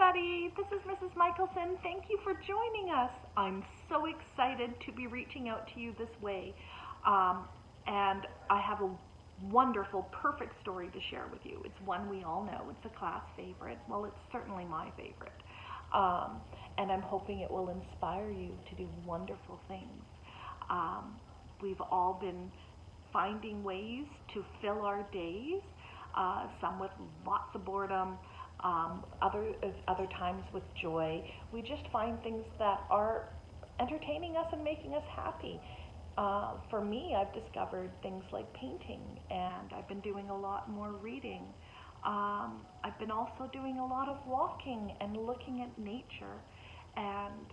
everybody. This is Mrs. Michelson. Thank you for joining us. I'm so excited to be reaching out to you this way. And I have a wonderful, perfect story to share with you. It's one we all know. It's a class favorite. Well, it's certainly my favorite. And I'm hoping it will inspire you to do wonderful things. We've all been finding ways to fill our days, some with lots of boredom, other times with joy. We just find things that are entertaining us and making us happy. For me, I've discovered things like painting, and I've been doing a lot more reading. I've been also doing a lot of walking and looking at nature, and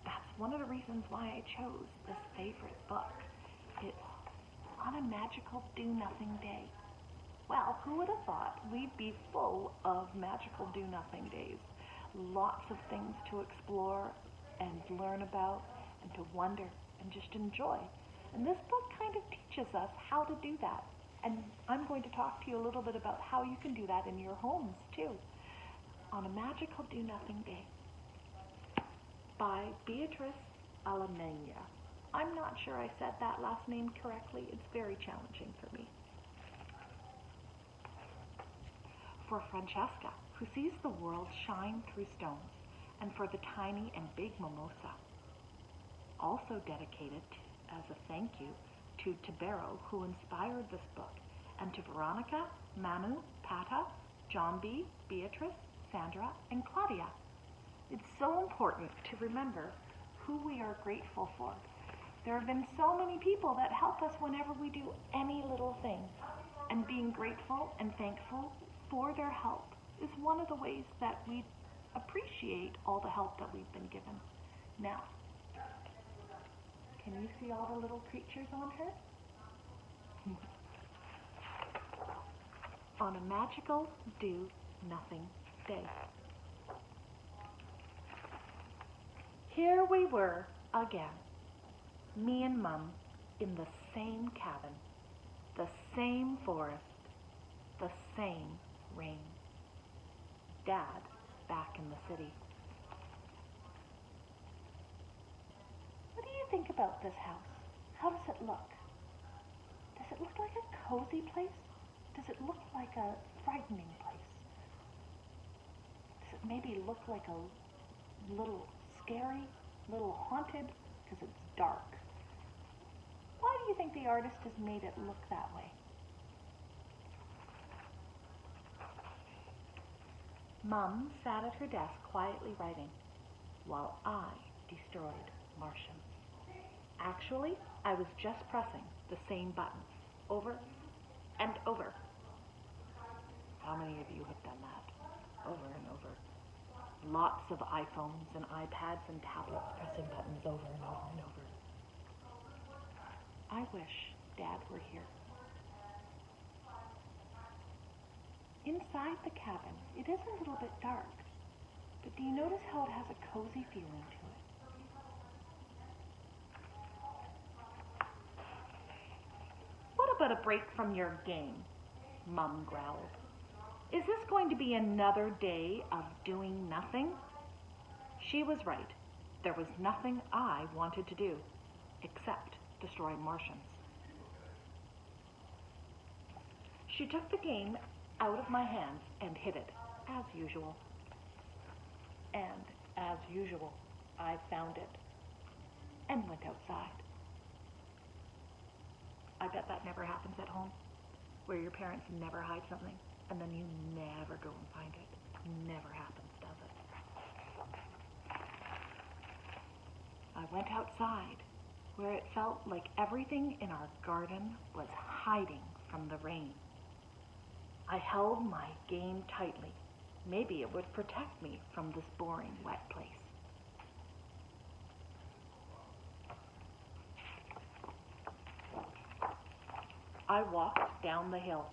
that's one of the reasons why I chose this favorite book. It's On a Magical Do-Nothing Day. Well, who would have thought we'd be full of magical do-nothing days? Lots of things to explore and learn about and to wonder and just enjoy. And this book kind of teaches us how to do that. And I'm going to talk to you a little bit about how you can do that in your homes too. On a Magical Do-Nothing Day by Beatrice Alemagna. I'm not sure I said that last name correctly. It's very challenging for me. For Francesca, who sees the world shine through stones, and for the tiny and big mimosa. Also dedicated as a thank you to Tibero, who inspired this book, and to Veronica, Manu, Pata, John B., Beatrice, Sandra, and Claudia. It's so important to remember who we are grateful for. There have been so many people that help us whenever we do any little thing, and being grateful and thankful for their help is one of the ways that we appreciate all the help that we've been given. Now, can you see all the little creatures on her? On a Magical Do-Nothing Day. Here we were again, me and Mum in the same cabin, the same forest, the same rain. Dad back in the city. What do you think about this house? How does it look? Does it look like a cozy place? Does it look like a frightening place? Does it maybe look like a little scary, little haunted because it's dark? Why do you think the artist has made it look that way? Mum sat at her desk quietly writing, while I destroyed Martians. Actually, I was just pressing the same button, over and over. How many of you have done that? Over and over. Lots of iPhones and iPads and tablets pressing buttons over and over and over. I wish Dad were here. Inside the cabin, it is a little bit dark, but do you notice how it has a cozy feeling to it? What about a break from your game? Mum growled. Is this going to be another day of doing nothing? She was right. There was nothing I wanted to do, except destroy Martians. She took the game out of my hands and hid it, as usual. And, as usual, I found it and went outside. I bet that never happens at home, where your parents never hide something, and then you never go and find it. Never happens, does it? I went outside, where it felt like everything in our garden was hiding from the rain. I held my game tightly. Maybe it would protect me from this boring, wet place. I walked down the hill.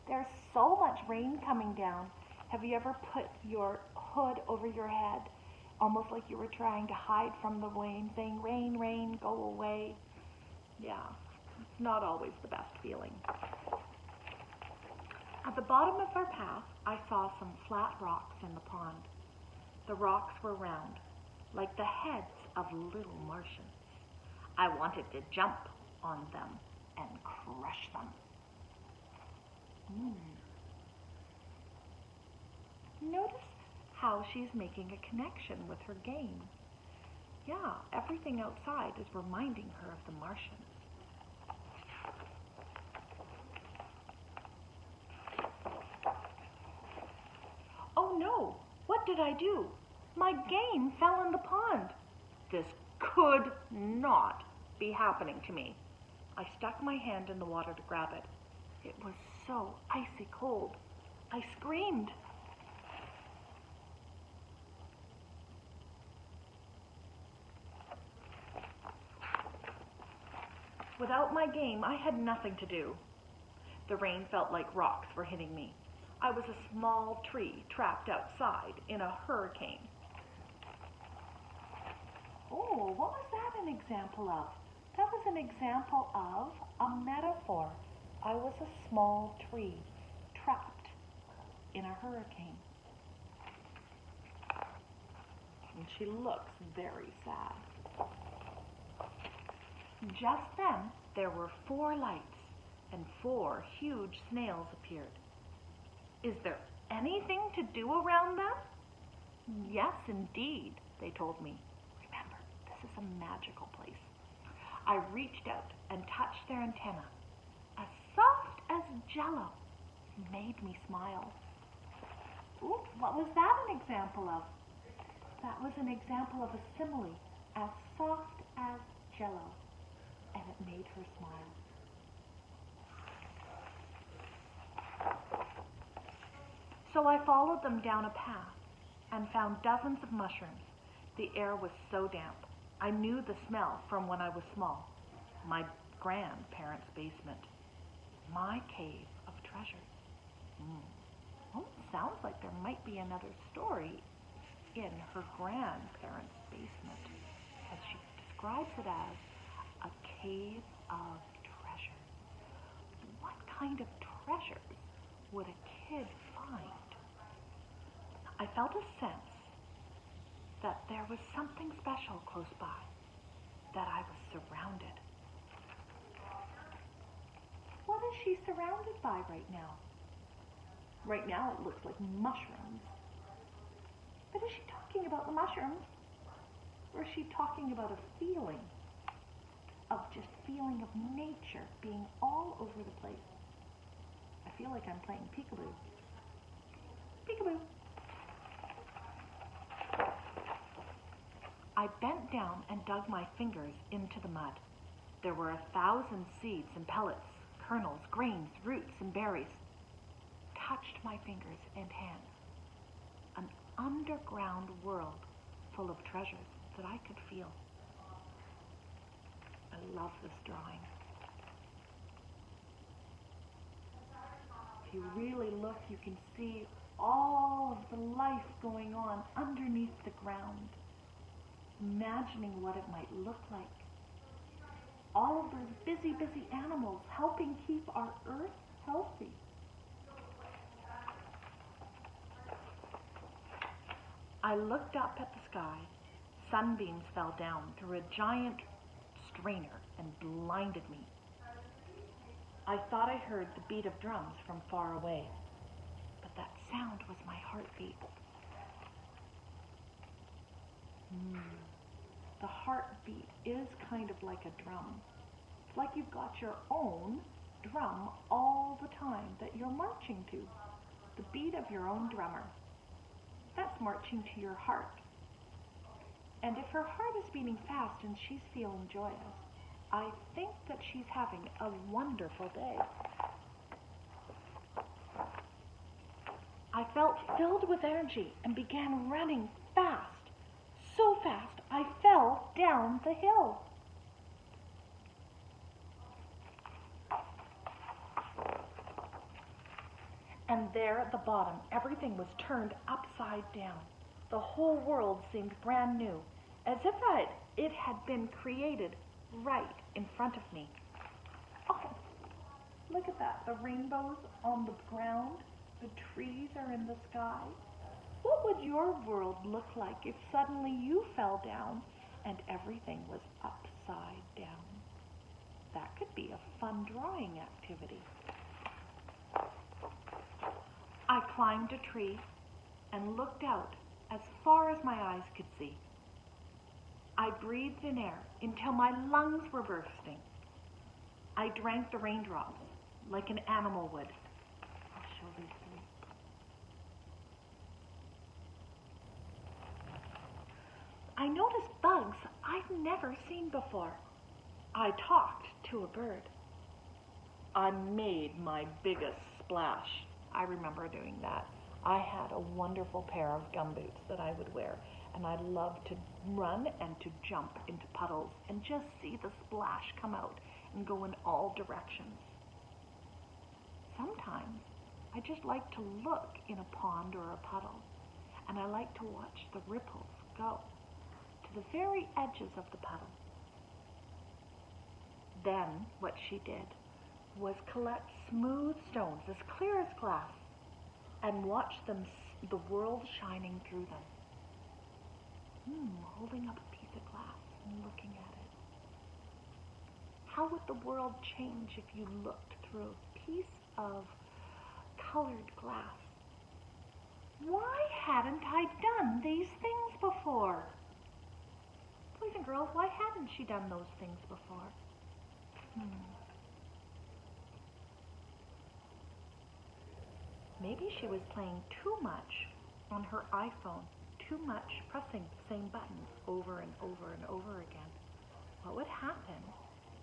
There's so much rain coming down. Have you ever put your hood over your head, almost like you were trying to hide from the rain, saying, "Rain, rain, go away"? Yeah, it's not always the best feeling. At the bottom of our path, I saw some flat rocks in the pond. The rocks were round, like the heads of little Martians. I wanted to jump on them and crush them. Notice how she's making a connection with her game. Yeah, everything outside is reminding her of the Martians. Oh no, what did I do? My game fell in the pond. This could not be happening to me. I stuck my hand in the water to grab it. It was so icy cold. I screamed. Without my game, I had nothing to do. The rain felt like rocks were hitting me. I was a small tree trapped outside in a hurricane. Oh, what was that an example of? That was an example of a metaphor. I was a small tree trapped in a hurricane. And she looks very sad. Just then, there were 4 lights, and 4 huge snails appeared. Is there anything to do around them? Yes, indeed, they told me. Remember, this is a magical place. I reached out and touched their antenna. As soft as jello. It made me smile. Ooh, what was that an example of? That was an example of a simile, as soft as jello. And it made her smile. So I followed them down a path and found dozens of mushrooms. The air was so damp. I knew the smell from when I was small. My grandparents' basement. My cave of treasures. Well, it sounds like there might be another story in her grandparents' basement, as she describes it as a cave of treasures. What kind of treasures would a kid find? I felt a sense that there was something special close by, that I was surrounded. What is she surrounded by right now? Right now it looks like mushrooms. But is she talking about the mushrooms? Or is she talking about a feeling? Of just feeling of nature being all over the place. I feel like I'm playing peekaboo. Peekaboo. I bent down and dug my fingers into the mud. There were 1,000 seeds and pellets, kernels, grains, roots, and berries. Touched my fingers and hands. An underground world full of treasures that I could feel. I love this drawing. If you really look, you can see all of the life going on underneath the ground. Imagining what it might look like. All of those busy, busy animals helping keep our earth healthy. I looked up at the sky. Sunbeams fell down through a giant strainer and blinded me. I thought I heard the beat of drums from far away, but that sound was my heartbeat. The heartbeat is kind of like a drum. It's like you've got your own drum all the time that you're marching to. The beat of your own drummer. That's marching to your heart. And if her heart is beating fast and she's feeling joyous, I think that she's having a wonderful day. I felt filled with energy and began running fast. So fast, I fell down the hill. And there at the bottom, everything was turned upside down. The whole world seemed brand new, as if it had been created right in front of me. Oh, Look at that. The rainbow's on the ground. The trees are in the sky. What would your world look like if suddenly you fell down and everything was upside down? That could be a fun drawing activity. I climbed a tree and looked out as far as my eyes could see. I breathed in air until my lungs were bursting. I drank the raindrops like an animal would. I'll show these three. I noticed bugs I'd never seen before. I talked to a bird. I made my biggest splash. I remember doing that. I had a wonderful pair of gumboots that I would wear, and I loved to run and to jump into puddles and just see the splash come out and go in all directions. Sometimes I just like to look in a pond or a puddle, and I like to watch the ripples go to the very edges of the puddle. Then what she did was collect smooth stones as clear as glass and watch them, the world shining through them. Holding up a piece of glass and looking at it. How would the world change if you looked through a piece of colored glass? Why hadn't I done these things before? Boys and girls, why hadn't she done those things before? Maybe she was playing too much on her iPhone, too much pressing the same buttons over and over and over again. What would happen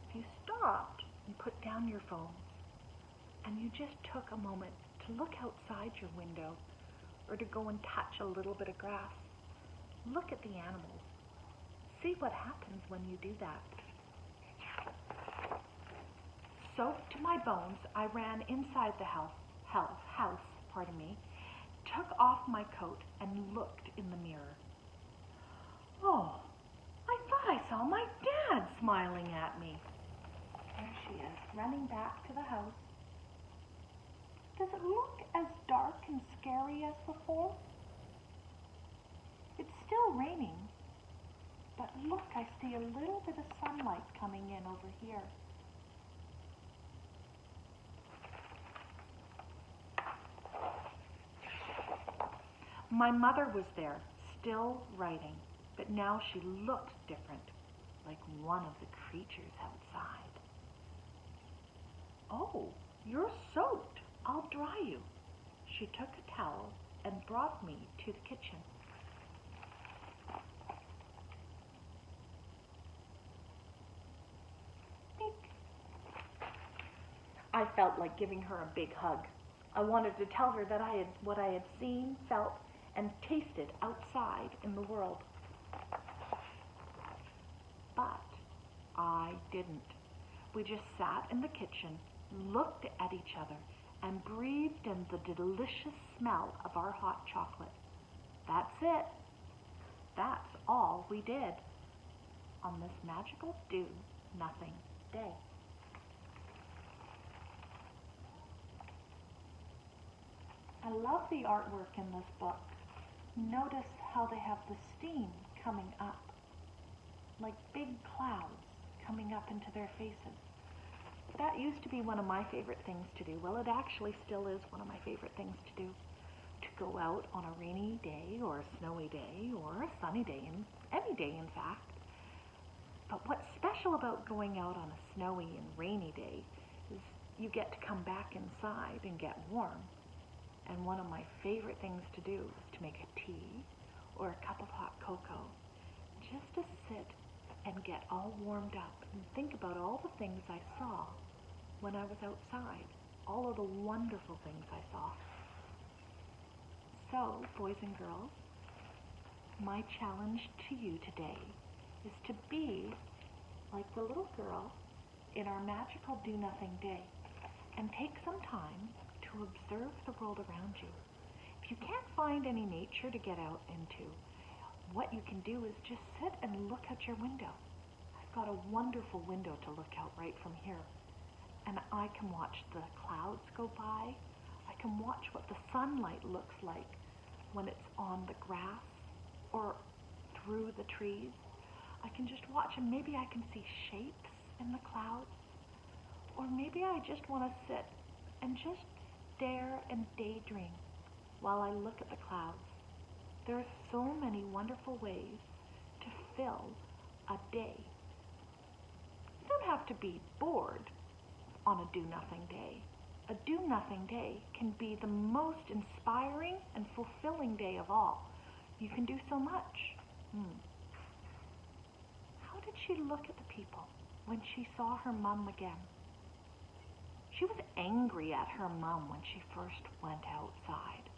if you stopped and put down your phone and you just took a moment to look outside your window or to go and touch a little bit of grass? Look at the animals. See what happens when you do that. Soaked to my bones, I ran inside the house, took off my coat and looked in the mirror. Oh, I thought I saw my dad smiling at me. There she is, running back to the house. Does it look as dark and scary as before? It's still raining, but look, I see a little bit of sunlight coming in over here. My mother was there, still writing, but now she looked different, like one of the creatures outside. Oh, you're soaked. I'll dry you. She took a towel and brought me to the kitchen. I felt like giving her a big hug. I wanted to tell her that what I had seen, felt, and tasted outside in the world. But I didn't. We just sat in the kitchen, looked at each other, and breathed in the delicious smell of our hot chocolate. That's it. That's all we did on this magical do-nothing day. I love the artwork in this book. Notice how they have the steam coming up, like big clouds coming up into their faces. That used to be one of my favorite things to do. Well, it actually still is one of my favorite things to do. To go out on a rainy day or a snowy day or a sunny day, and any day in fact. But what's special about going out on a snowy and rainy day is you get to come back inside and get warm. And one of my favorite things to do is to make a tea or a cup of hot cocoa, just to sit and get all warmed up and think about all the things I saw when I was outside, all of the wonderful things I saw. So, boys and girls, my challenge to you today is to be like the little girl in our magical do-nothing day and take some time to observe the world around you. If you can't find any nature to get out into, what you can do is just sit and look out your window. I've got a wonderful window to look out right from here. and I can watch the clouds go by. I can watch what the sunlight looks like when it's on the grass or through the trees. I can just watch, and maybe I can see shapes in the clouds. Or maybe I just want to sit and just stare and daydream while I look at the clouds. There are so many wonderful ways to fill a day. You don't have to be bored on a do-nothing day. A do-nothing day can be the most inspiring and fulfilling day of all. You can do so much. How did she look at the people when she saw her mum again? She was angry at her mum when she first went outside.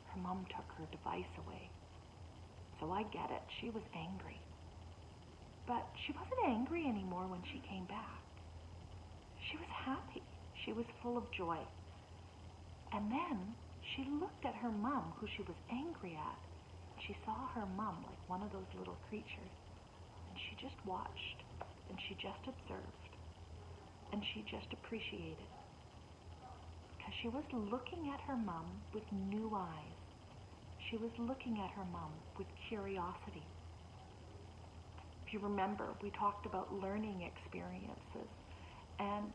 Her mum took her device away. So I get it, she was angry. But she wasn't angry anymore when she came back. She was happy. She was full of joy. And then she looked at her mum, who she was angry at. She saw her mum like one of those little creatures. And she just watched, and she just observed, and she just appreciated. Because she was looking at her mum with new eyes. She was looking at her mum with curiosity. If you remember, we talked about learning experiences. And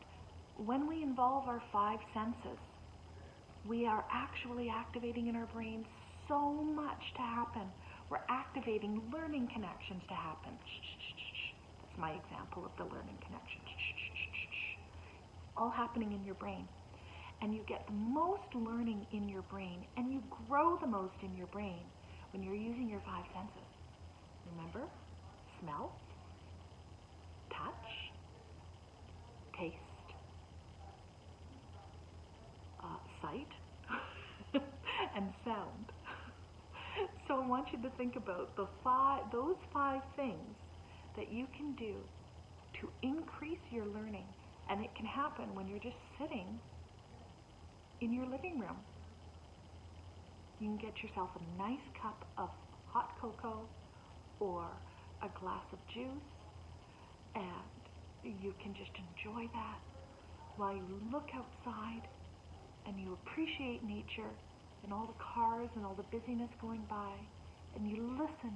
when we involve our five senses, we are actually activating in our brains so much to happen. We're activating learning connections to happen. That's my example of the learning connection. All happening in your brain. And you get the most learning in your brain, and you grow the most in your brain when you're using your five senses. Remember? Smell, touch, taste, sight, and sound. So I want you to think about those five things that you can do to increase your learning. And it can happen when you're just sitting in your living room. You can get yourself a nice cup of hot cocoa or a glass of juice, and you can just enjoy that while you look outside and you appreciate nature and all the cars and all the busyness going by, and you listen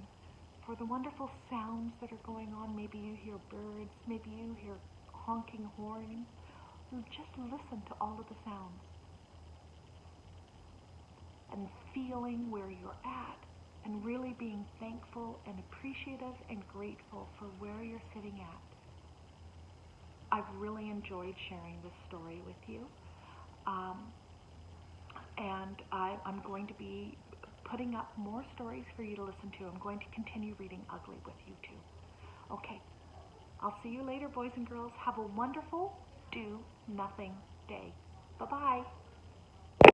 for the wonderful sounds that are going on. Maybe you hear birds, maybe you hear honking horns. You just listen to all of the sounds and feeling where you're at and really being thankful and appreciative and grateful for where you're sitting at. I've really enjoyed sharing this story with you. And I'm going to be putting up more stories for you to listen to. I'm going to continue reading Ugly with you too. Okay, I'll see you later, boys and girls. Have a wonderful do-nothing day. Bye-bye.